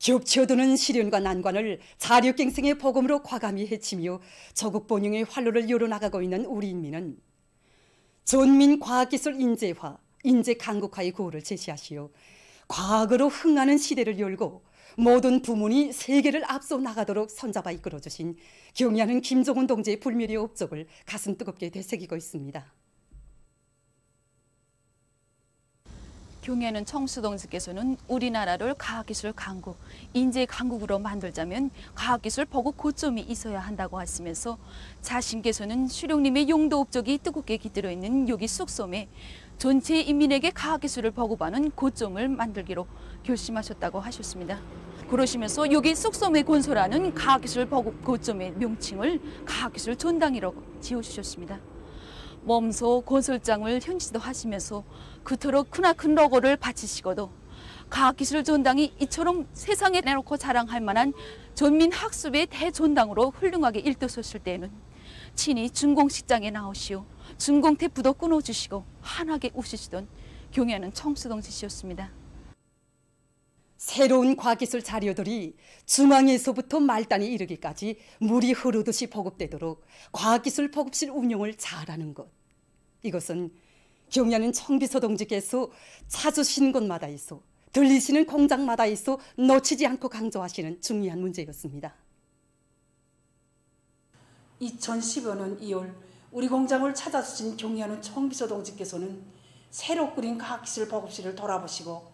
겹쳐드는 시련과 난관을 자력갱생의 복음으로 과감히 헤치며 조국 번영의 활로를 열어나가고 있는 우리 인민은 전민 과학기술 인재화, 인재 강국화의 구호를 제시하시어 과학으로 흥하는 시대를 열고 모든 부문이 세계를 앞서 나가도록 손잡아 이끌어주신 경의하는 김종훈 동지의 불멸의 업적을 가슴 뜨겁게 되새기고 있습니다. 경의하는 청수동지께서는 우리나라를 과학기술 강국, 인재 강국으로 만들자면 과학기술 보급 고점이 있어야 한다고 하시면서 자신께서는 수령님의 용도 업적이 뜨겁게 깃들어 있는 여기 쑥섬에 전체 인민에게 과학기술을 보급하는 고점을 만들기로 결심하셨다고 하셨습니다. 그러시면서 여기 쑥섬에 건설하는 과학기술 보급 고점의 명칭을 과학기술 전당이라고 지어주셨습니다. 몸소 건설장을 현지도 하시면서 그토록 크나큰 로고를 바치시고도 과학기술 전당이 이처럼 세상에 내놓고 자랑할 만한 전민학습의 대전당으로 훌륭하게 일떠섰을 때에는 친히 준공식장에 나오시오 준공태프도 끊어주시고 환하게 웃으시던 경의하는 청수동지씨였습니다. 새로운 과학기술 자료들이 중앙에서부터 말단에 이르기까지 물이 흐르듯이 보급되도록 과학기술 보급실 운영을 잘하는 것. 이것은 경의하는 청비서 동지께서 찾으시는 곳마다 있어 들리시는 공장마다 있어 놓치지 않고 강조하시는 중요한 문제였습니다. 2015년 2월 우리 공장을 찾아주신 경의하는 청비서 동지께서는 새로 꾸린 과학기술 보급실을 돌아보시고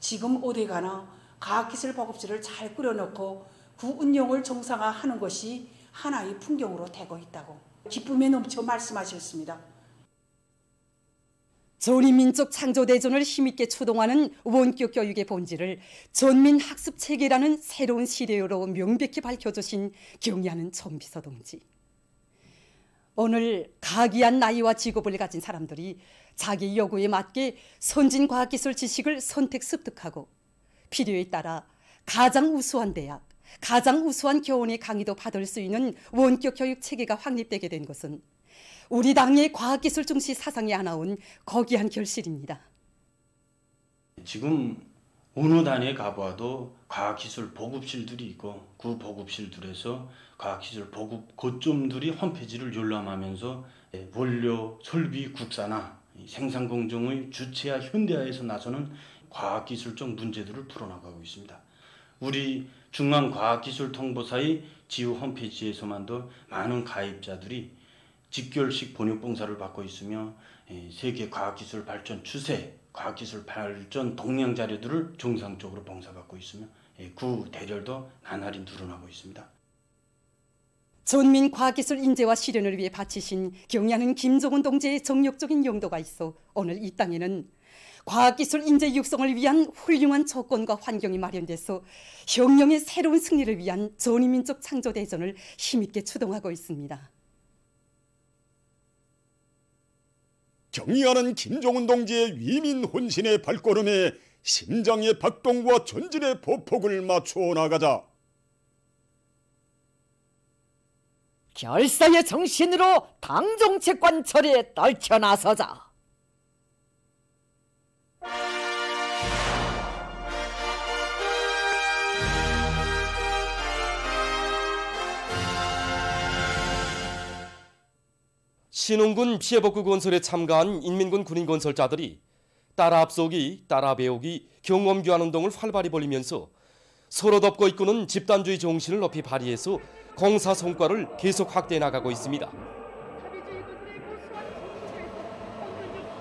지금 어디 가나 과학기술 보급실을 잘 꾸려놓고 그 운영을 정상화하는 것이 하나의 풍경으로 되고 있다고 기쁨에 넘쳐 말씀하셨습니다. 전인민족 창조대전을 힘있게 추동하는 원격 교육의 본질을 전민학습체계라는 새로운 시대로 명백히 밝혀주신 경의하는 청비서 동지. 오늘 각이한 나이와 직업을 가진 사람들이 자기 요구에 맞게 선진과학기술 지식을 선택 습득하고 필요에 따라 가장 우수한 대학, 가장 우수한 교원의 강의도 받을 수 있는 원격 교육 체계가 확립되게 된 것은 우리 당의 과학기술 중시 사상이 안아온 거기한 결실입니다. 지금 어느 단에 가봐도 과학기술 보급실들이 있고 그 보급실들에서 과학기술 보급 거점들이 홈페이지를 열람하면서 원료, 설비 국산화, 생산공정의 주체화, 현대화에서 나서는 과학기술적 문제들을 풀어나가고 있습니다. 우리 중앙과학기술통보사의 지우 홈페이지에서만도 많은 가입자들이 직결식 번역봉사를 받고 있으며 세계 과학기술 발전 추세, 과학기술 발전 동향 자료들을 정상적으로 봉사받고 있으며 그 대열도 나날이 늘어나고 있습니다. 전민 과학기술 인재와 실현을 위해 바치신 경의하는 김종훈 동지의 정력적인 용도가 있어 오늘 이 땅에는 과학기술 인재 육성을 위한 훌륭한 조건과 환경이 마련돼서 혁명의 새로운 승리를 위한 전인민족 창조대전을 힘있게 추동하고 있습니다. 경의하는 김종훈 동지의 위민 혼신의 발걸음에 심장의 박동과 전진의 보폭을 맞추어 나가자. 결사의 정신으로 당정책 관철에 떨쳐 나서자. 신흥군 피해복구 건설에 참가한 인민군 군인 건설자들이 따라 앞서기, 따라 배우기, 경험 교환 운동을 활발히 벌이면서 서로 덮고 이끄는 집단주의 정신을 높이 발휘해서 공사 성과를 계속 확대해 나가고 있습니다.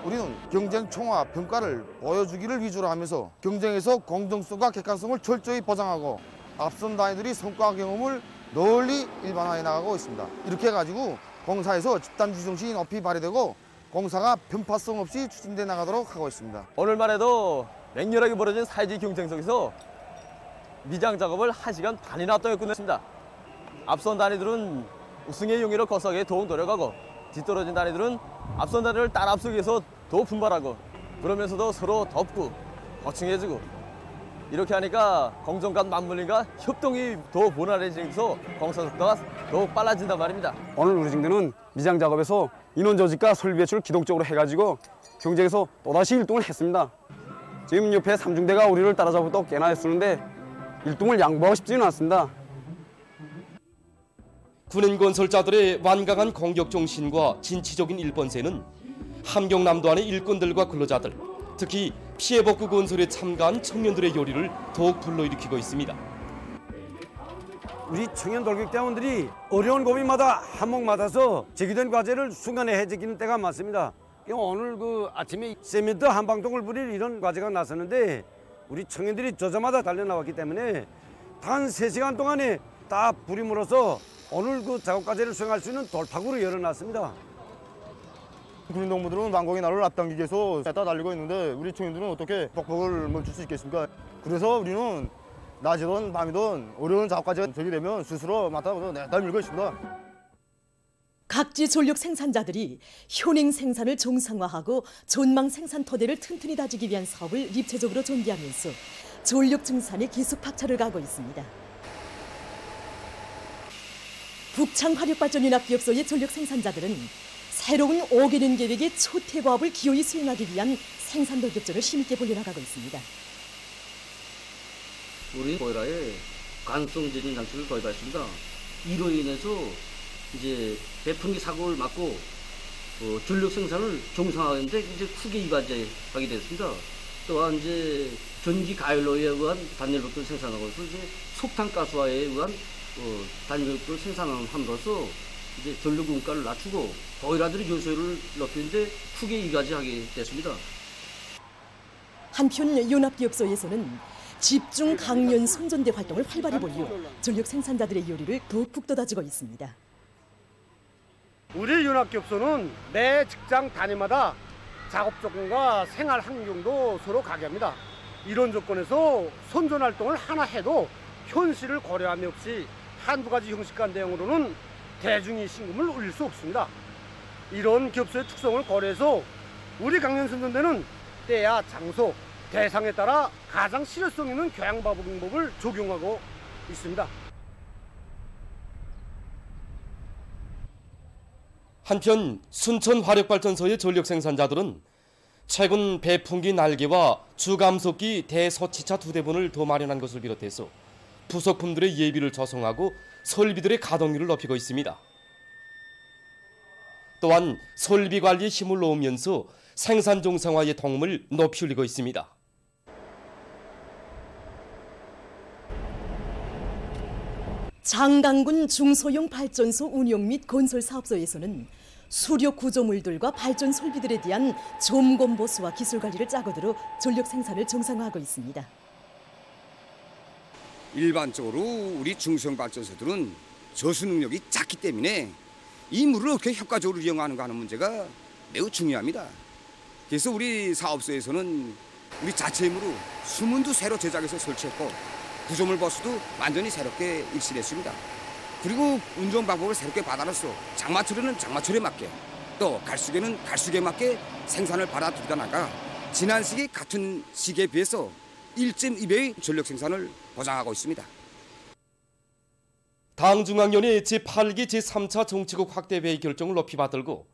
우리는 경쟁 총화 평가를 보여주기를 위주로 하면서 경쟁에서 공정성과 객관성을 철저히 보장하고 앞선 단위들이 성과 경험을 널리 일반화해 나가고 있습니다. 이렇게 해가지고 공사에서 집단주의 정신이 높이 발휘되고 공사가 편파성 없이 추진돼 나가도록 하고 있습니다. 오늘만 해도 맹렬하게 벌어진 사회주의 경쟁 속에서 미장 작업을 1시간 반이나 동안 끝냈습니다. 앞선 단위들은 우승의 용의를 거서하게 더욱 노력하고 뒤떨어진 단위들은 앞선 단위를 따라 앞서기 위해서 더 분발하고 그러면서도 서로 덮고 보충해주고 이렇게 하니까 공정 간 맞물림과 협동이 더 원활해지면서 공사 속도가 더욱 빨라진단 말입니다. 오늘 우리 중대는 미장 작업에서 인원 조직과 설비 배출을 기동적으로 해가지고 경쟁에서 또다시 1등을 했습니다. 지금 옆에 3중대가 우리를 따라잡고 또 꽤나 했었는데 일동을 양보하고 싶지는 않습니다. 군인 건설자들의 완강한 공격 정신과 진취적인 일본세는 함경남도 안의 일꾼들과 근로자들, 특히 피해복구 건설에 참가한 청년들의 요리를 더욱 불러일으키고 있습니다. 우리 청년 돌격대원들이 어려운 고민마다 한몫 맡아서 제기된 과제를 순간에 해제키는 때가 많습니다. 오늘 아침에 세미터 한방통을 부릴 이런 과제가 나섰는데 우리 청년들이 저자마다 달려나왔기 때문에 단 3시간 동안에 다 부림으로써 오늘 작업 과제를 수행할 수 있는 돌파구를 열어놨습니다. 군인 동무들은 완공의 날을 앞당기기 위해서 다 달리고 있는데 우리 청년들은 어떻게 벅벅을 멈출 수 있겠습니까? 그래서 우리는 낮이든 밤이든 어려운 작업 과제가 제기되면 스스로 맡아서 내달밀고 있습니다. 각지 전력 생산자들이 현행 생산을 정상화하고 전망 생산 토대를 튼튼히 다지기 위한 사업을 입체적으로 전개하면서 전력 증산에 계속 박차를 가하고 있습니다. 북창화력발전연합기업소의 전력 생산자들은 새로운 5개년 계획의 초태과업을 기어이 수행하기 위한 생산 돌격전을 힘있게 벌려나가고 있습니다. 우리 보일러에 관성 제진 장치를 도입했습니다. 이로 인해서 이제 배풍기 사고를 막고 전력 생산을 정상화하는데 이제 크게 이바지하게 됐습니다. 또한 이제 전기 가열로에 의한 단열벽돌 생산하고서 이제 석탄가스화에 의한 단열벽돌 생산함으로써 이제 전력 원가를 낮추고 보일러들의 요소를 높이는데 크게 이바지하게 됐습니다. 한편 연합기업소에서는 집중 강연 선전대 활동을 활발히 벌여 전력 생산자들의 요리를 더욱 북돋아주고 있습니다. 우리 연합기업소는 매 직장 단위마다 작업 조건과 생활 환경도 서로 가개합니다. 이런 조건에서 선전 활동을 하나 해도 현실을 고려함이 없이 한두 가지 형식과 내용으로는 대중의 신금을 올릴 수 없습니다. 이런 기업소의 특성을 고려해서 우리 강연 선전대는 때야 장소, 대상에 따라 가장 실효성 있는 교양 방법을 적용하고 있습니다. 한편 순천 화력발전소의 전력 생산자들은 최근 배풍기 날개와 주감속기 대서치차 2대분을 더 마련한 것을 비롯해서 부속품들의 예비를 조성하고 설비들의 가동률을 높이고 있습니다. 또한 설비 관리에 힘을 놓으면서 생산 정상화의 도움을 높이 올리고 있습니다. 장강군 중소형 발전소 운영 및 건설 사업소에서는 수력 구조물들과 발전 설비들에 대한 점검 보수와 기술 관리를 짜고들어 전력 생산을 정상화하고 있습니다. 일반적으로 우리 중소형 발전소들은 저수 능력이 작기 때문에 이 물을 어떻게 효과적으로 이용하는가 하는 문제가 매우 중요합니다. 그래서 우리 사업소에서는 우리 자체 힘으로 수문도 새로 제작해서 설치했고 구조물 버스도 완전히 새롭게 일실했습니다. 그리고 운전 방법을 새롭게 받아놨어. 장마철에는 장마철에 맞게, 또 갈수기에는 갈수기에 맞게 생산을 받아들이다 나가 지난 시기 같은 시기에 비해서 1.2배의 전력 생산을 보장하고 있습니다. 당중앙위원회 제8기 제3차 정치국 확대회의 결정을 높이 받들고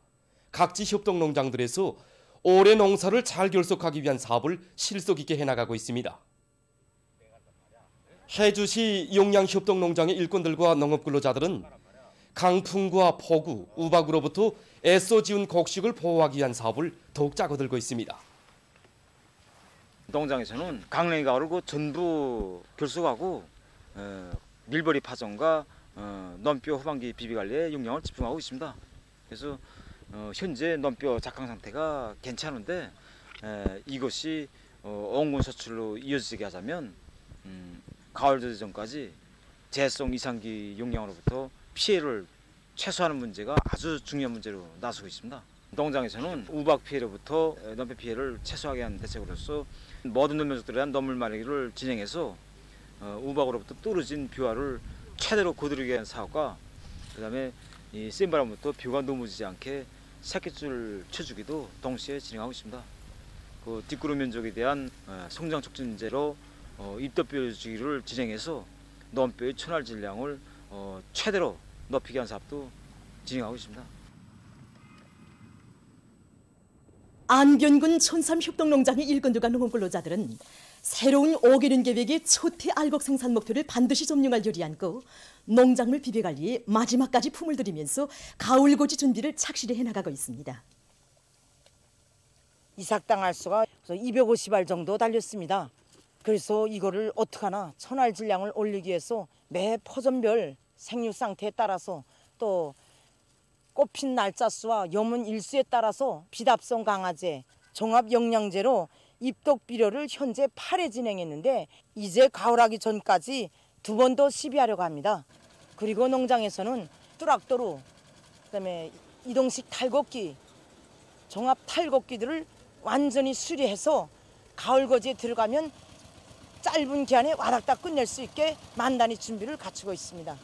각지 협동농장들에서 올해 농사를 잘 결속하기 위한 사업을 실속 있게 해나가고 있습니다. 해주시 용양협동농장의 일꾼들과 농업근로자들은 강풍과 폭우, 우박으로부터 애써 지은 곡식을 보호하기 위한 사업을 더욱 짜고들고 있습니다. 농장에서는 강냉이 가을을 전부 결속하고 밀버리 파종과 논뼈 후반기 비비관리에 용량을 집중하고 있습니다. 그래서 현재 논뼈 작황 상태가 괜찮은데 이것이 원군 소출로 이어지게 하자면 가을 저지 전까지 재성 이상기 용량으로부터 피해를 최소화하는 문제가 아주 중요한 문제로 나서고 있습니다. 농장에서는 우박 피해로부터 논뼈 피해를 최소화하게 하는 대책으로서 모든 농면적들에 대한 논물 마르기를 진행해서 우박으로부터 떨어진 뷰화를 최대로 거두게 하는 사업과 그다음에 이 센 바람부터 뷰가 넘어지지 않게 새끼줄 쳐주기도 동시에 진행하고 있습니다. 그 뒷구름 면적에 대한 성장 촉진제로 입덧뼈 주기를 진행해서 논뼈의 천알 질량을 최대로 높이게 한 사업도 진행하고 있습니다. 안변군 촌삼협동농장의 일꾼들과 농업근로자들은 새로운 5개년 계획의 초태 알곡 생산 목표를 반드시 점령할 요리 안고 농작물 비배관리에 마지막까지 품을 들이면서 가을고지 준비를 착실히 해나가고 있습니다. 이삭당할 수가 250알 정도 달렸습니다. 그래서 이거를 어떡하나 천알 질량을 올리기 위해서 매 포전별 생육 상태에 따라서 또 꽃핀 날짜 수와 염분 일수에 따라서 비답성 강화제, 종합 영양제로 입독 비료를 현재 8회 진행했는데 이제 가을하기 전까지 2번 더 시비하려고 합니다. 그리고 농장에서는 뚜락도루, 그다음에 이동식 탈곡기, 종합 탈곡기들을 완전히 수리해서 가을거지에 들어가면 짧은 기간에 와닥닥 끝낼 수 있게 만단히 준비를 갖추고 있습니다.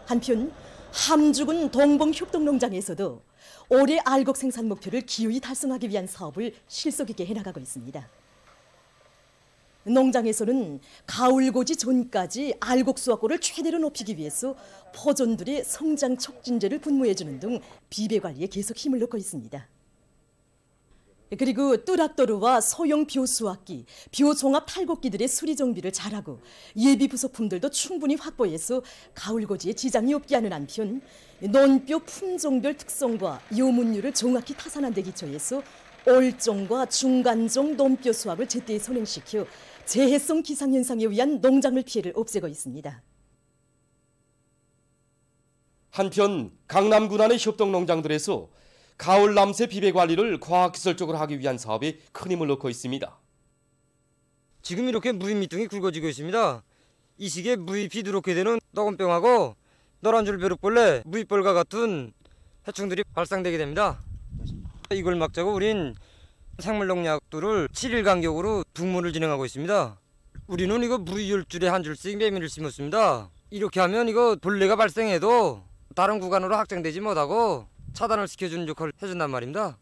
한편 함주군 동봉협동농장에서도 올해 알곡 생산 목표를 기어이 달성하기 위한 사업을 실속 있게 해나가고 있습니다. 농장에서는 가을고지 전까지 알곡 수확고를 최대로 높이기 위해서 포존들의 성장 촉진제를 분무해주는 등 비배 관리에 계속 힘을 넣고 있습니다. 그리고 뚜락도루와 소형 벼수확기, 벼종합 탈곡기들의 수리 정비를 잘하고 예비 부속품들도 충분히 확보해서 가을고지에 지장이 없게 하는 한편 논뼈 품종별 특성과 요문율을 정확히 타산한 데 기초해서 올종과 중간종 논뼈 수확을 제때 선행시켜 재해성 기상현상에 의한 농작물 피해를 없애고 있습니다. 한편 강남 군안의 협동농장들에서 가을 남새 비배 관리를 과학기술적으로 하기 위한 사업에 큰 힘을 넣고 있습니다. 지금 이렇게 무잎 밑둥이 굵어지고 있습니다. 이 시기에 무잎이 누렇게 되는 너건병하고 노란줄 벼룩벌레, 무잎벌과 같은 해충들이 발생되게 됩니다. 이걸 막자고 우린 생물농약들을 7일 간격으로 분무를 진행하고 있습니다. 우리는 이거 무잎 10줄에 한 줄씩 매미를 심었습니다. 이렇게 하면 이거 벌레가 발생해도 다른 구간으로 확장되지 못하고 차단을 시켜주는 역할을 해준단 말입니다.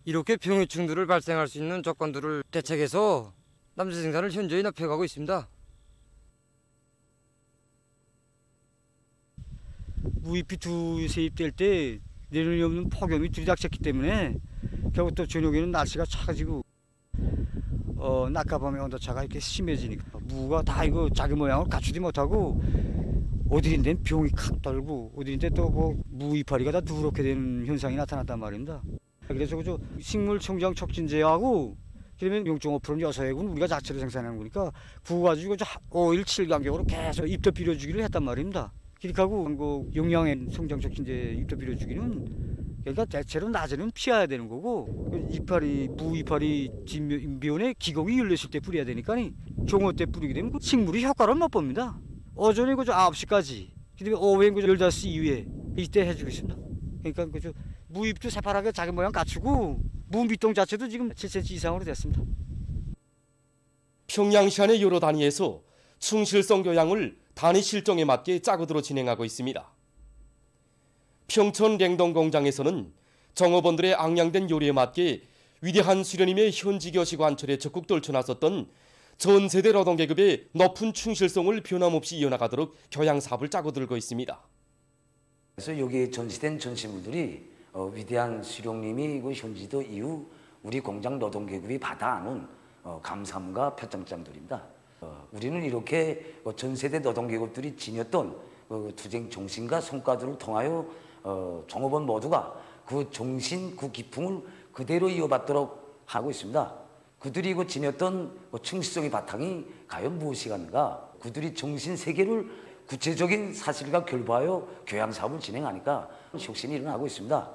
이렇게 병해충들을 발생할 수 있는 조건들을 대책해서 남새 생산을 현저히 높여가고 있습니다. 무잎이 세입될 때 내려놓이 없는 폭염이 들이닥쳤기 때문에 결국 또 저녁에는 날씨가 차가지고 낮과 밤의 온도차가 이렇게 심해지니까 무가 다 이거 자기 모양을 갖추지 못하고 어디인데 병이 칵 떨고 어디인데 또 그 무이파리가 다 누렇게 되는 현상이 나타났단 말입니다. 그래서 그저 식물 성장 촉진제하고 그러면 용종 5%는 여서액은 우리가 자체로 생산하는 거니까 그거 가지고 5일 7일 간격으로 계속 입도 빌어주기를 했단 말입니다. 그렇게 하고 그 용량의 성장 촉진제 입도 빌어주기는 그러니까 대체로 낮에는 피해야 되는 거고 이파리 무이파리 진비온에 기공이 열렸을 때 뿌려야 되니까 종어 때 뿌리게 되면 그 식물이 효과를 못 봅니다. 오전에 그저 9시까지, 그다음에 오후엔 그저 15시 이후에 이때 해주고 있습니다. 그러니까 그저 무잎도 새파랗게 자기 모양 갖추고 무밑동 자체도 지금 7cm 이상으로 됐습니다. 평양시 안의 여러 단위에서 충실성 교양을 단위 실정에 맞게 짜고들어 진행하고 있습니다. 평촌 냉동공장에서는 정업원들의 앙양된 요리에 맞게 위대한 수련임의 현지교시 관철에 적극 떨쳐나섰던 전 세대 노동계급의 높은 충실성을 변함없이 이어나가도록 교양 사업을 짜고 들고 있습니다. 그래서 여기 전시된 전시물들이 위대한 수령님이 현지도 이후 우리 공장 노동계급이 받아안은 감사함과 표창장들입니다. 우리는 이렇게 전 세대 노동계급들이 지녔던 투쟁 정신과 성과들을 통하여 종업원 모두가 그 정신, 그 기풍을 그대로 이어받도록 하고 있습니다. 그들이 지녔던 충실성의 바탕이 과연 무엇이겠는가? 그들이 정신 세계를 구체적인 사실과 결부하여 교양 사업을 진행하니까 혁신이 일어나고 있습니다.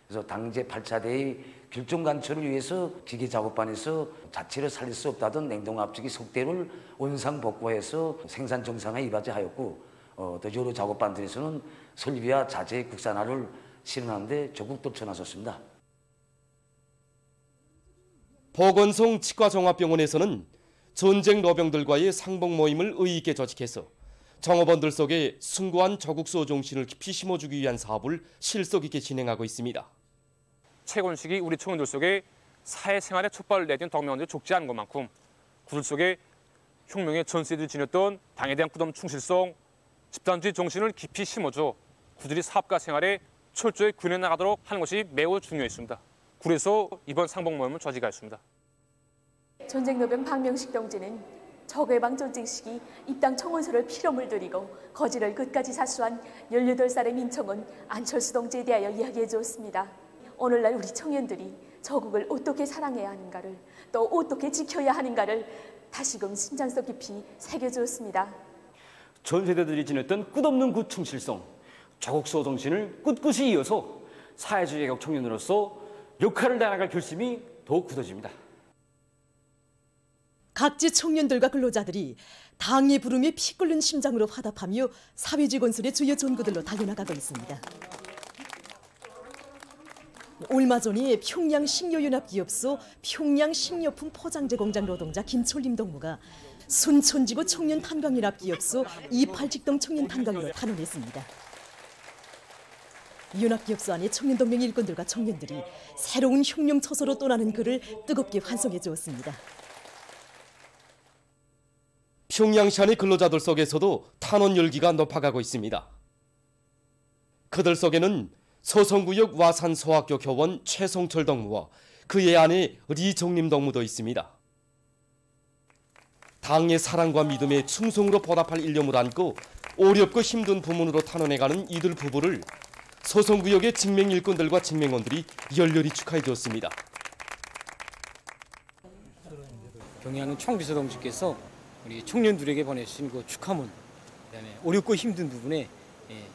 그래서 당제 8차대의 결정 관철을 위해서 기계 작업반에서 자체를 살릴 수 없다던 냉동 압축기 석대를 원상 복구해서 생산 정상화에 이바지하였고 또 여러 작업반들에서는 설비와 자재 국산화를 실현하는데 적극 떨쳐나섰습니다. 보건성 치과종합병원에서는 전쟁 노병들과의 상봉 모임을 의의 있게 조직해서 정업원들 속에 숭고한 조국수호 정신을 깊이 심어주기 위한 사업을 실속 있게 진행하고 있습니다. 채권식이 우리 청원들 속에 사회생활에 촉발을 내준 동명원들이 적지 않은 것만큼 그들 속에 혁명의 전세들이 지녔던 당에 대한 굳은 충실성, 집단주의 정신을 깊이 심어줘 그들이 사업가 생활에 철저히 구현해 나가도록 하는 것이 매우 중요했습니다. 굴에서 이번 상봉 모임을 저지하였습니다. 전쟁노병 박명식 동지는 적외방 전쟁 시기 입당 청원서를 피로물 들이고 거지를 끝까지 사수한 18살의 민청은 안철수 동지에 대하여 이야기해 주었습니다. 오늘날 우리 청년들이 저국을 어떻게 사랑해야 하는가를 또 어떻게 지켜야 하는가를 다시금 심장속 깊이 새겨주었습니다. 전 세대들이 지녔던 끝없는 그 충실성, 자국수호 정신을 꿋꿋이 이어서 사회주의 개혁 청년으로서 역할을 다해나갈 결심이 더욱 굳어집니다. 각지 청년들과 근로자들이 당의 부름에 피 끓는 심장으로 화답하며 사회주의 건설의 주요 전구들로 달려나가고 있습니다. 얼마 전에 평양 식료연합기업소 평양식료품 포장재 공장 노동자 김철림 동무가 순천지구 청년탄광연합기업소 이팔직동 청년탄광으로 탄원했습니다. 연합기업소 안에 청년동맹 일꾼들과 청년들이 새로운 혁명 처소로 떠나는 그를 뜨겁게 환송해 주었습니다. 평양시 안의 근로자들 속에서도 탄원 열기가 높아가고 있습니다. 그들 속에는 서성구역 와산소학교 교원 최성철 동무와 그의 아내 리정림 동무도 있습니다. 당의 사랑과 믿음에 충성으로 보답할 일념을 안고 어렵고 힘든 부문으로 탄원해가는 이들 부부를 서성구역의 직맹일꾼들과 직맹원들이 열렬히 축하해 주었습니다. 경의하는 총비서 동지께서 우리 청년들에게 보내주신 그 축하문, 그다음에 어렵고 힘든 부분에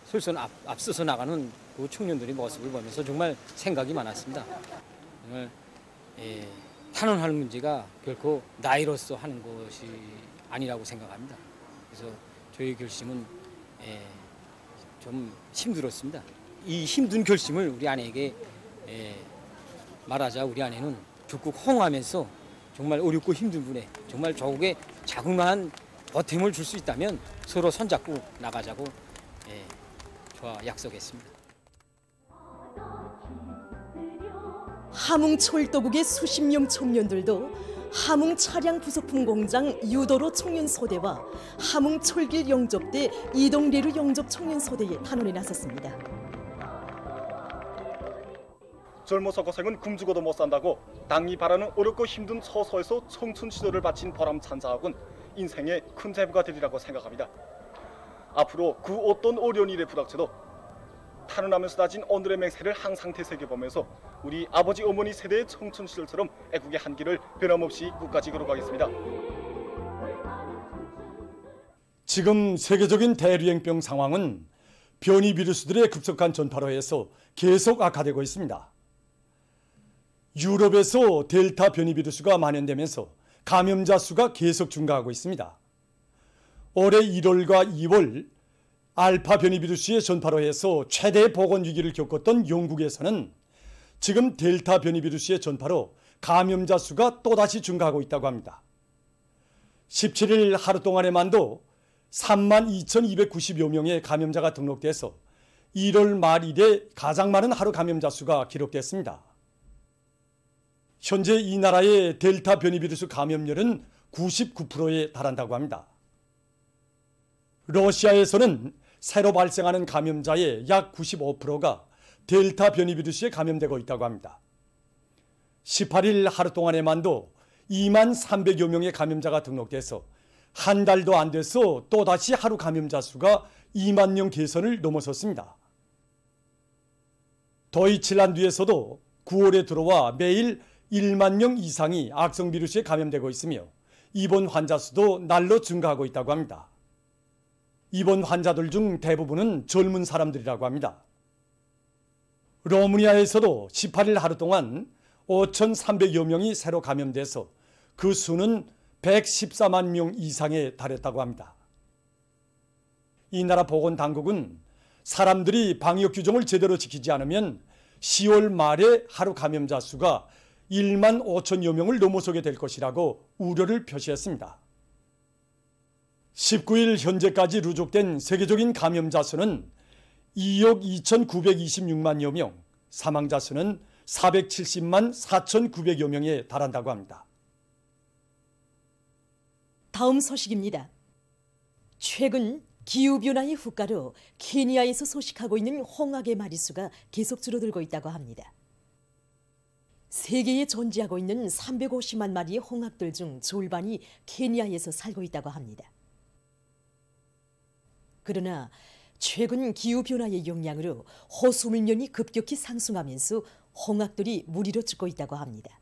솔선 앞서서 나가는 그 청년들의 모습을 보면서 정말 생각이 많았습니다. 정말 탄원하는 문제가 결코 나이로서 하는 것이 아니라고 생각합니다. 그래서 저희 결심은 좀 힘들었습니다. 이 힘든 결심을 우리 아내에게 말하자 우리 아내는 적극 호응하면서 정말 어렵고 힘든 분에 정말 조국에 자그마한 보탬을 줄 수 있다면 서로 손잡고 나가자고 저와 약속했습니다. 함흥철도국의 수십 명 청년들도 함흥 차량 부속품 공장 유도로 청년 소대와 함흥 철길 영접대 이동레루 영접 청년 소대에 탄원에 나섰습니다. 젊어서 고생은 굶주고도 못 산다고 당이 바라는 어렵고 힘든 서서에서 청춘 시절을 바친 보람 찬사학은 인생의 큰 재부가 되리라고 생각합니다. 앞으로 그 어떤 어려운 일에 부닥쳐도 탄원하면서 다진 오늘의 맹세를 항상 되새겨보면서 우리 아버지 어머니 세대의 청춘 시절처럼 애국의 한길을 변함없이 끝까지 걸어가겠습니다. 지금 세계적인 대유행병 상황은 변이 비루스들의 급속한 전파로 해서 계속 악화되고 있습니다. 유럽에서 델타 변이 비루스가 만연되면서 감염자 수가 계속 증가하고 있습니다. 올해 1월과 2월 알파 변이 비루스의 전파로 해서 최대 보건 위기를 겪었던 영국에서는 지금 델타 변이 비루스의 전파로 감염자 수가 또다시 증가하고 있다고 합니다. 17일 하루 동안에만도 32,290여 명의 감염자가 등록돼서 1월 말 이래 가장 많은 하루 감염자 수가 기록됐습니다. 현재 이 나라의 델타 변이 비루스 감염률은 99%에 달한다고 합니다. 러시아에서는 새로 발생하는 감염자의 약 95%가 델타 변이 비루스에 감염되고 있다고 합니다. 18일 하루 동안에만도 2만 300여 명의 감염자가 등록돼서 한 달도 안 돼서 또다시 하루 감염자 수가 2만 명 개선을 넘어섰습니다. 도이칠란드에서도 9월에 들어와 매일 1만 명 이상이 악성 비루스에 감염되고 있으며 입원 환자 수도 날로 증가하고 있다고 합니다. 입원 환자들 중 대부분은 젊은 사람들이라고 합니다. 러무니아에서도 18일 하루 동안 5,300여 명이 새로 감염돼서 그 수는 114만 명 이상에 달했다고 합니다. 이 나라 보건당국은 사람들이 방역 규정을 제대로 지키지 않으면 10월 말에 하루 감염자 수가 1만 5천여 명을 넘어서게 될 것이라고 우려를 표시했습니다. 19일 현재까지 누적된 세계적인 감염자 수는 2억 2,926만여 명, 사망자 수는 470만 4,900여 명에 달한다고 합니다. 다음 소식입니다. 최근 기후변화의 후가로 케니아에서 소식하고 있는 홍학의 마리수가 계속 줄어들고 있다고 합니다. 세계에 존재하고 있는 350만 마리의 홍학들 중 절반이 케냐에서 살고 있다고 합니다. 그러나 최근 기후변화의 영향으로 호수물면이 급격히 상승하면서 홍학들이 무리로 죽고 있다고 합니다.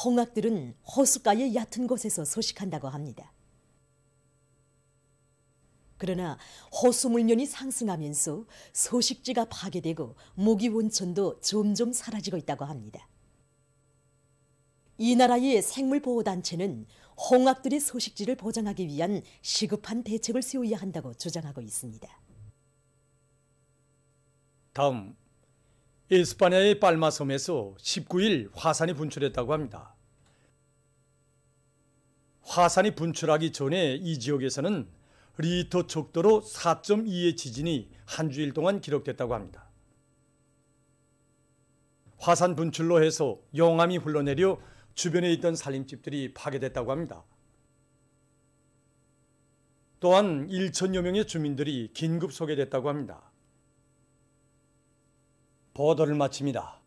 홍학들은 호숫가의 얕은 곳에서 서식한다고 합니다. 그러나 호수물면이 상승하면서 서식지가 파괴되고 모기 원천도 점점 사라지고 있다고 합니다. 이 나라의 생물보호단체는 홍학들의 서식지를 보장하기 위한 시급한 대책을 세워야 한다고 주장하고 있습니다. 다음, 에스파냐의 빨마섬에서 19일 화산이 분출했다고 합니다. 화산이 분출하기 전에 이 지역에서는 리히터 척도로 4.2의 지진이 한 주일 동안 기록됐다고 합니다. 화산 분출로 해서 용암이 흘러내려 주변에 있던 살림집들이 파괴됐다고 합니다. 또한 1천여 명의 주민들이 긴급 소개됐다고 합니다. 보도를 마칩니다.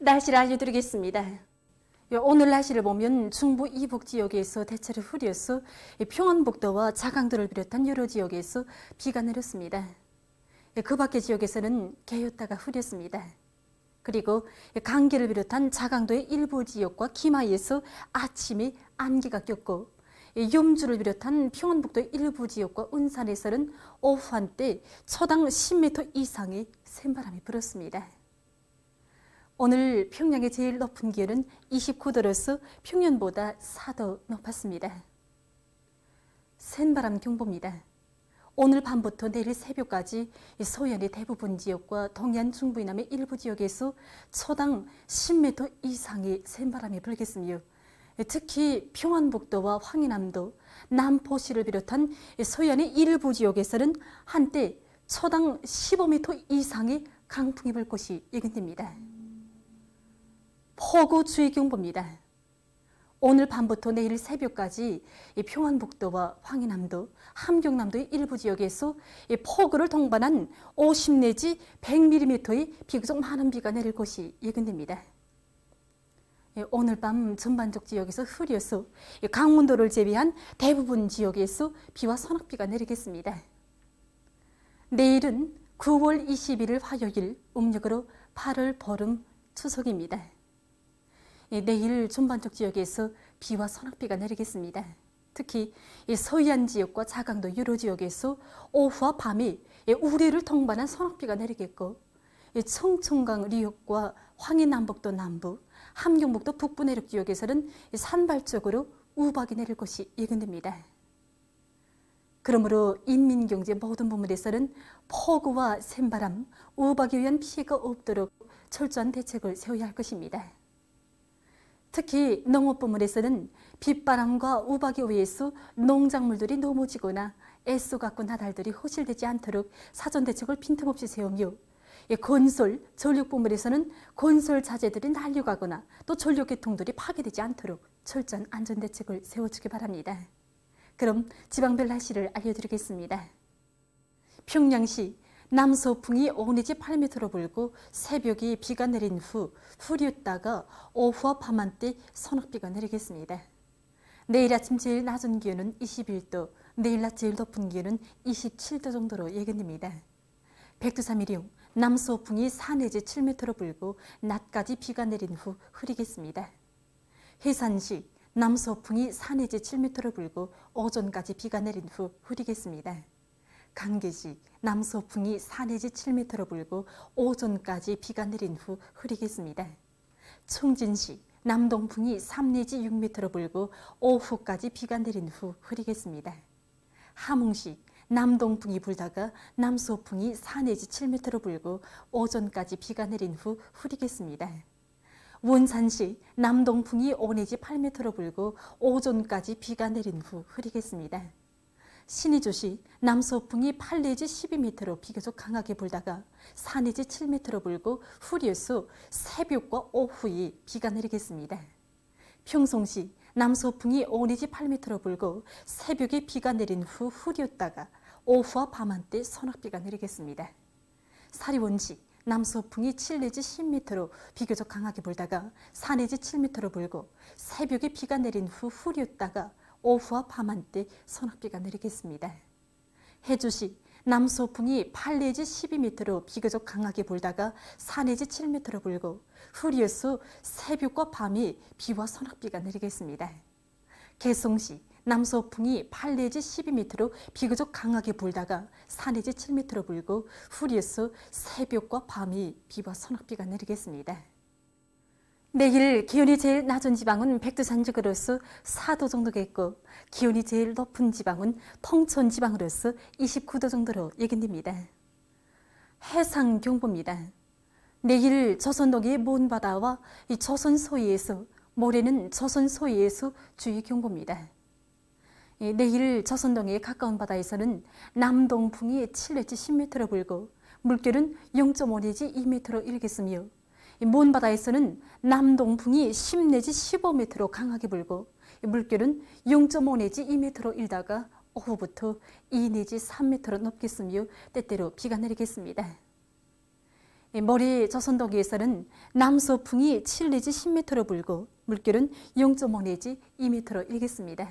날씨를 알려드리겠습니다. 오늘 날씨를 보면 중부 이북 지역에서 대체로 흐려서 평안북도와 자강도를 비롯한 여러 지역에서 비가 내렸습니다. 그 밖의 지역에서는 개였다가 흐렸습니다. 그리고 강계를 비롯한 자강도의 일부 지역과 기마에서 아침에 안개가 꼈고 염주를 비롯한 평안북도의 일부 지역과 은산에서는 오후 한때 초당 10m 이상의 샘바람이 불었습니다. 오늘 평양의 제일 높은 기온은 29도로서 평년보다 4도 높았습니다. 센바람 경보입니다. 오늘 밤부터 내일 새벽까지 서해안의 대부분 지역과 동해안 중부 이남의 일부 지역에서 초당 10m 이상의 센바람이 불겠으며 특히 평안북도와 황해남도, 남포시를 비롯한 서해안의 일부 지역에서는 한때 초당 15m 이상의 강풍이 불 것이 예견됩니다. 폭우주의 경보입니다. 오늘 밤부터 내일 새벽까지 평안북도와 황해남도, 함경남도의 일부 지역에서 폭우를 동반한 50 내지 100mm의 비교적 많은 비가 내릴 것이 예견됩니다. 오늘 밤 전반적 지역에서 흐려서 강원도를 제외한 대부분 지역에서 비와 소낙비가 내리겠습니다. 내일은 9월 21일 화요일, 음력으로 8월 보름 추석입니다. 내일 전반적 지역에서 비와 소낙비가 내리겠습니다. 특히 서해안 지역과 자강도 여러 지역에서 오후와 밤에 우레를 동반한 소낙비가 내리겠고 청천강 리역과 황해남북도 남부, 함경북도 북부 내륙 지역에서는 산발적으로 우박이 내릴 것이 예견됩니다. 그러므로 인민경제 모든 부문에서는 폭우와 샘바람, 우박에 의한 피해가 없도록 철저한 대책을 세워야 할 것입니다. 특히 농업부문에서는 빗바람과 우박에 의해서 농작물들이 넘어지거나 애써 갖고 나달들이 허실되지 않도록 사전 대책을 빈틈없이 세우며 건설, 전력부문에서는 건설 자재들이 날려가거나 또 전력계통들이 파괴되지 않도록 철저한 안전대책을 세워주기 바랍니다. 그럼 지방별 날씨를 알려드리겠습니다. 평양시 남서풍이 5 내지 8m로 불고 새벽에 비가 내린 후 흐렸다가 오후와 밤한때 소낙비가 내리겠습니다. 내일 아침 제일 낮은 기온은 21도, 내일 낮 제일 높은 기온은 27도 정도로 예견됩니다. 백두산미령 남서풍이 4 내지 7m로 불고 낮까지 비가 내린 후 흐리겠습니다. 해산시 남서풍이 4 내지 7m로 불고 오전까지 비가 내린 후 흐리겠습니다. 강계시 남서풍이 4 내지 7m로 불고 오전까지 비가 내린 후 흐리겠습니다. 청진시 남동풍이 3 내지 6m로 불고 오후까지 비가 내린 후 흐리겠습니다. 함흥시 남동풍이 불다가 남서풍이 4 내지 7m로 불고 오전까지 비가 내린 후 흐리겠습니다. 원산시 남동풍이 5 내지 8m로 불고 오전까지 비가 내린 후 흐리겠습니다. 신의주시 남서풍이 8 내지 12m로 비교적 강하게 불다가 4 내지 7m로 불고 후리에서 새벽과 오후에 비가 내리겠습니다. 평송시 남서풍이 5 내지 8m로 불고 새벽에 비가 내린 후 후리었다가 오후와 밤한때 소낙비가 내리겠습니다. 사리원시 남서풍이 7 내지 10m로 비교적 강하게 불다가 4 내지 7m로 불고 새벽에 비가 내린 후 후리었다가 오후와 밤한때 소낙비가 내리겠습니다. 해주시 남서풍이 8 내지 12m로 비교적 강하게 불다가 4 내지 7m로 불고 후리에서 새벽과 밤에 비와 소낙비가 내리겠습니다. 개성시 남서풍이 8 내지 12m로 비교적 강하게 불다가 4 내지 7m로 불고 후리에서 새벽과 밤에 비와 소낙비가 내리겠습니다. 내일 기온이 제일 낮은 지방은 백두산지구로서 4도 정도겠고 기온이 제일 높은 지방은 통천 지방으로서 29도 정도로 예견됩니다. 해상경보입니다. 내일 조선동해 먼 바다와 조선 서해에서, 모레는 조선 서해에서 주의경보입니다. 내일 조선동해 가까운 바다에서는 남동풍이 7 내지 10m로 불고 물결은 0.5 내지 2m로 일겠으며 먼 바다에서는 남동풍이 10 내지 15m로 강하게 불고 물결은 0.5 내지 2m로 일다가 오후부터 2 내지 3m로 높겠으며 때때로 비가 내리겠습니다. 모레 조선동해에서는 남서풍이 7 내지 10m로 불고 물결은 0.5 내지 2m로 일겠습니다.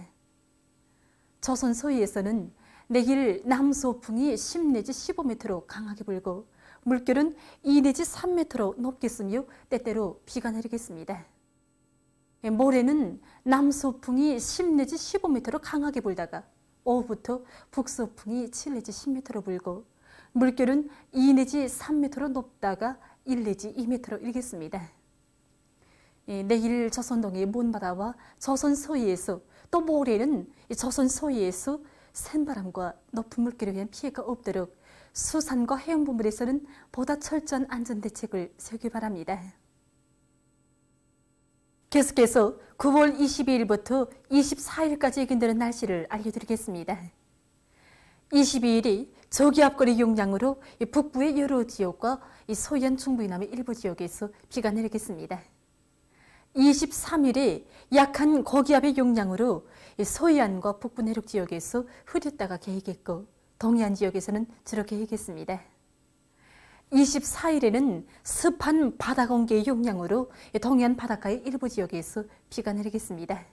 조선 서해에서는 내일 남서풍이 10 내지 15m로 강하게 불고 물결은 2 내지 3m로 높겠으며 때때로 비가 내리겠습니다. 모레는 남서풍이 10 내지 15m로 강하게 불다가 오후부터 북서풍이 7 내지 10m로 불고 물결은 2 내지 3m로 높다가 1 내지 2m로 일겠습니다. 내일 조선동해 먼바다와 조선 서해에서 또 모레는 조선 서해에서 센바람과 높은 물결에 의한 피해가 없도록 수산과 해양부문에서는 보다 철저한 안전대책을 세우기 바랍니다. 계속해서 9월 22일부터 24일까지 예견되는 날씨를 알려드리겠습니다. 22일이 저기압거리 영향으로 북부의 여러 지역과 서해안 중부 이남의 일부 지역에서 비가 내리겠습니다. 23일에 약한 고기압의 영향으로 서해안과 북부 내륙 지역에서 흐렸다가 개이겠고 동해안 지역에서는 주로 개이겠습니다. 24일에는 습한 바다 공기의 영향으로 동해안 바닷가의 일부 지역에서 비가 내리겠습니다.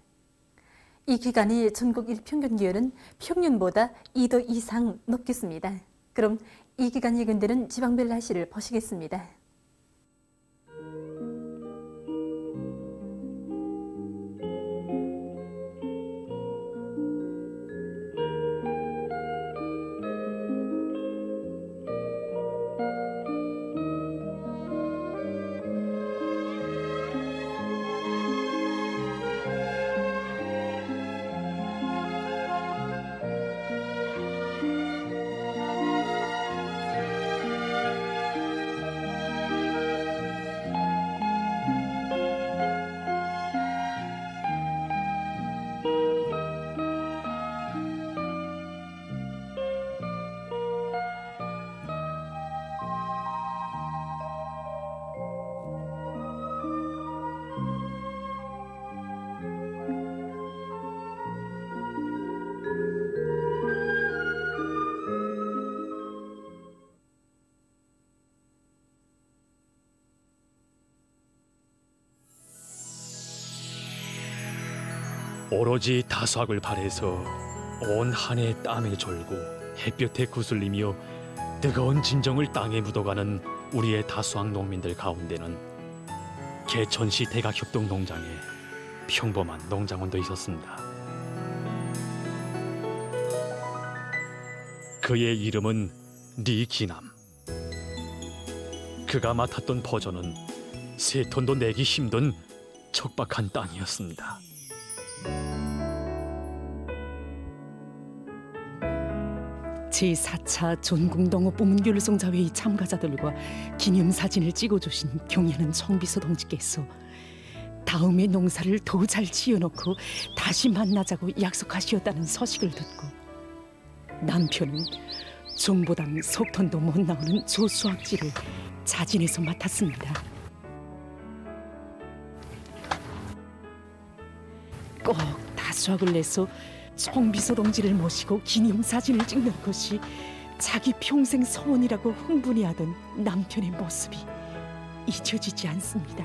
이 기간이 전국 일평균 기온은 평년보다 2도 이상 높겠습니다. 그럼 이 기간 예견되는 지방별 날씨를 보시겠습니다. 오로지 다수학을 발해서 온 한 해 땀에 졸고 햇볕에 구슬리며 뜨거운 진정을 땅에 묻어가는 우리의 다수학 농민들 가운데는 개천시 대각협동 농장에 평범한 농장원도 있었습니다. 그의 이름은 리기남. 그가 맡았던 포전은 세 톤도 내기 힘든 척박한 땅이었습니다. 제4차 전국농업부문 율성자회의 참가자들과 기념사진을 찍어주신 경애하는 청비서 동지께서 다음에 농사를 더 잘 지어놓고 다시 만나자고 약속하시었다는 소식을 듣고 남편은 종보당 속턴도 못 나오는 조수학지를 자진해서 맡았습니다. 꼭 다수학을 내서 청비서 동지를 모시고 기념사진을 찍는 것이 자기 평생 소원이라고 흥분해하던 남편의 모습이 잊혀지지 않습니다.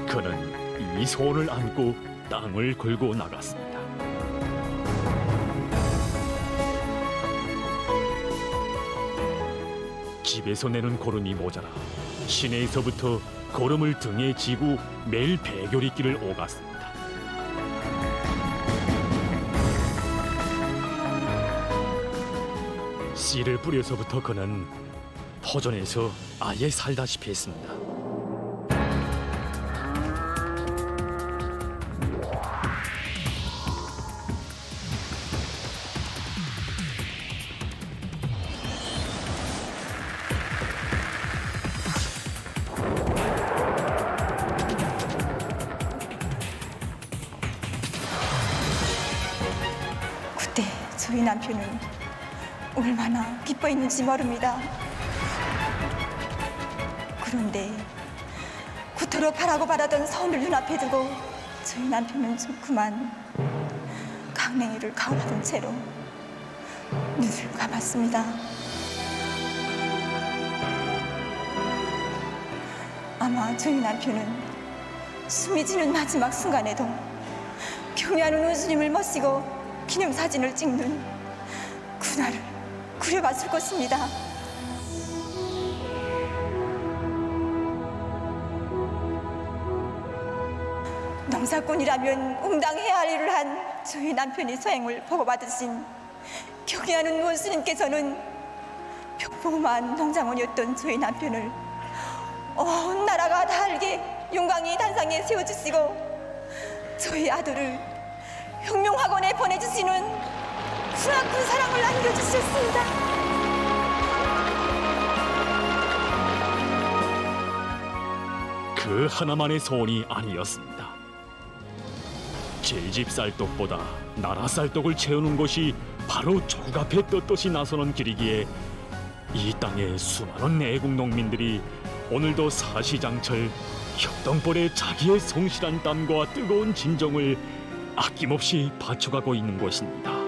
그는 이 소원을 안고 땅을 걸고 나갔습니다. 집에서 내는 고름이 모자라 시내에서부터 고름을 등에 지고 매일 배교리길을 오갔습니다. 씨를 뿌려서부터 그는 포전에서 아예 살다시피 했습니다. 그때 저희 남편은 얼마나 기뻐했는지 모릅니다. 그런데 그토록 바라고 바라던 소원을 눈앞에 두고 저희 남편은 좀 그만 강냉이를 가오하던 채로 눈을 감았습니다. 아마 저희 남편은 숨이 지는 마지막 순간에도 경외하는 우주님을 모시고 기념사진을 찍는 그날을 그려봤을 것입니다. 농사꾼이라면 응당해야 할 일을 한 저희 남편이 소행을 보고받으신 경외하는 원수님께서는 평범한 농장원이었던 저희 남편을 온 나라가 다 알게 용광이 단상에 세워주시고 저희 아들을 혁명학원에 보내주시는 크나큰 사랑을 안겨주셨습니다. 그 하나만의 소원이 아니었습니다. 질집 쌀떡보다 나라 쌀떡을 채우는 것이 바로 조국 앞에 떳떳이 나서는 길이기에 이 땅의 수많은 애국 농민들이 오늘도 사시장철 혁동벌에 자기의 성실한 땀과 뜨거운 진정을 아낌없이 바쳐가고 있는 것입니다.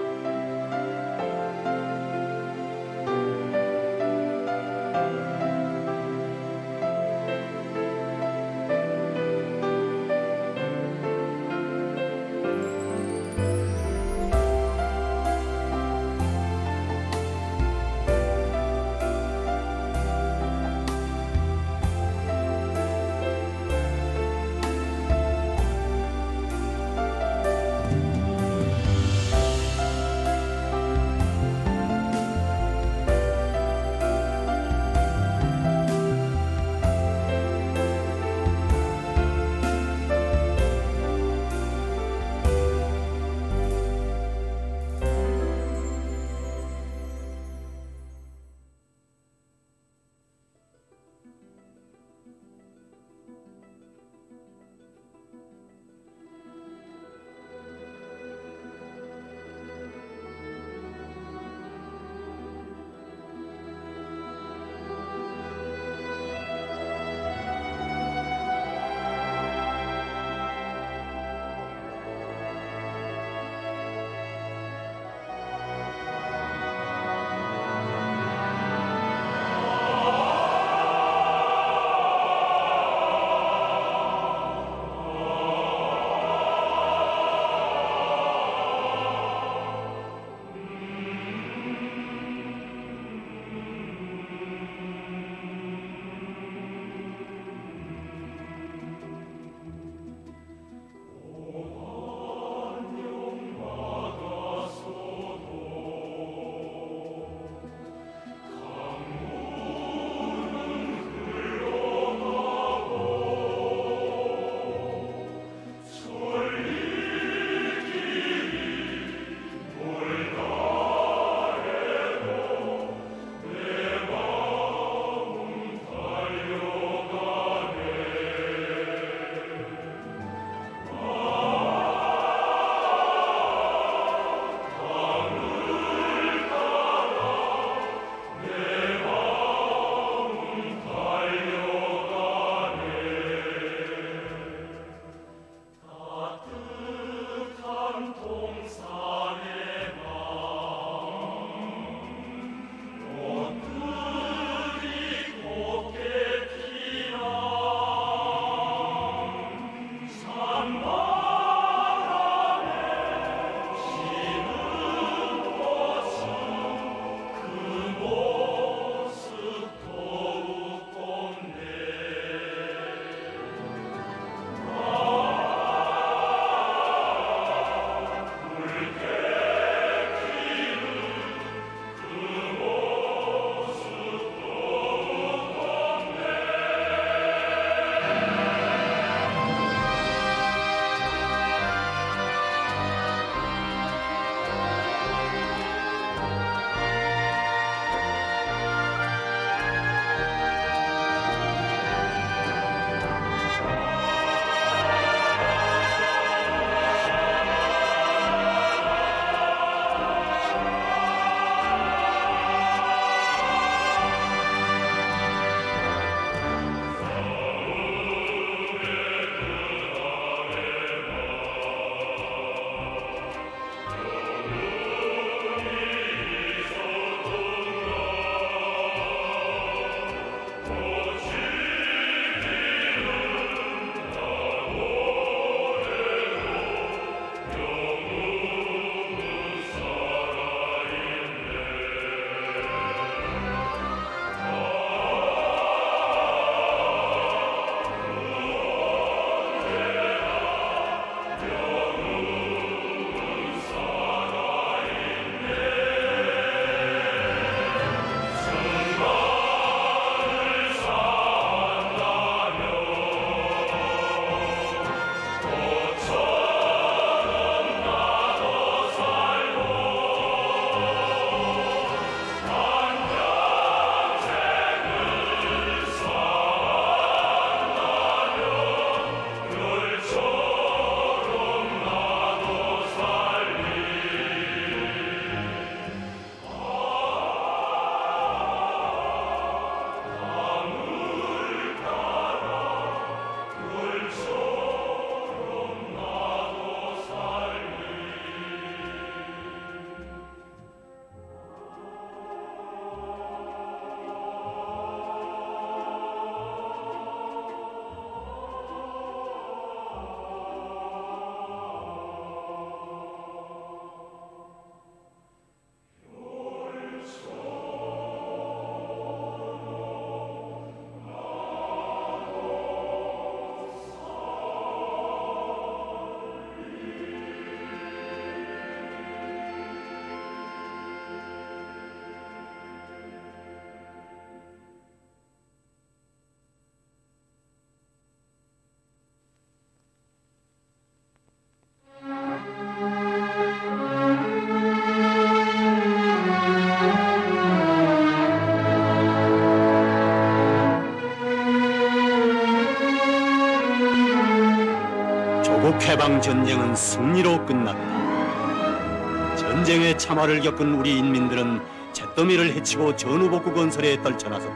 북해방 전쟁은 승리로 끝났다. 전쟁의 참화를 겪은 우리 인민들은 잿더미를 헤치고 전후복구 건설에 떨쳐나섰다.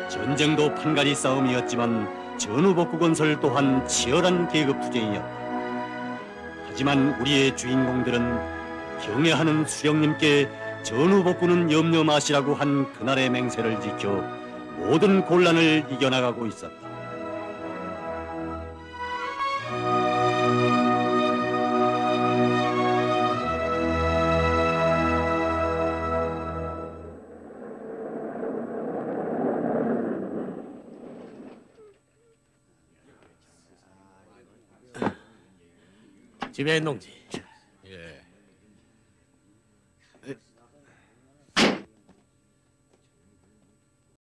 전쟁도 판가리 싸움이었지만 전후복구 건설 또한 치열한 계급투쟁이었다. 하지만 우리의 주인공들은 경애하는 수령님께 전후복구는 염려 마시라고 한 그날의 맹세를 지켜 모든 곤란을 이겨나가고 있었다. 지배인 동지,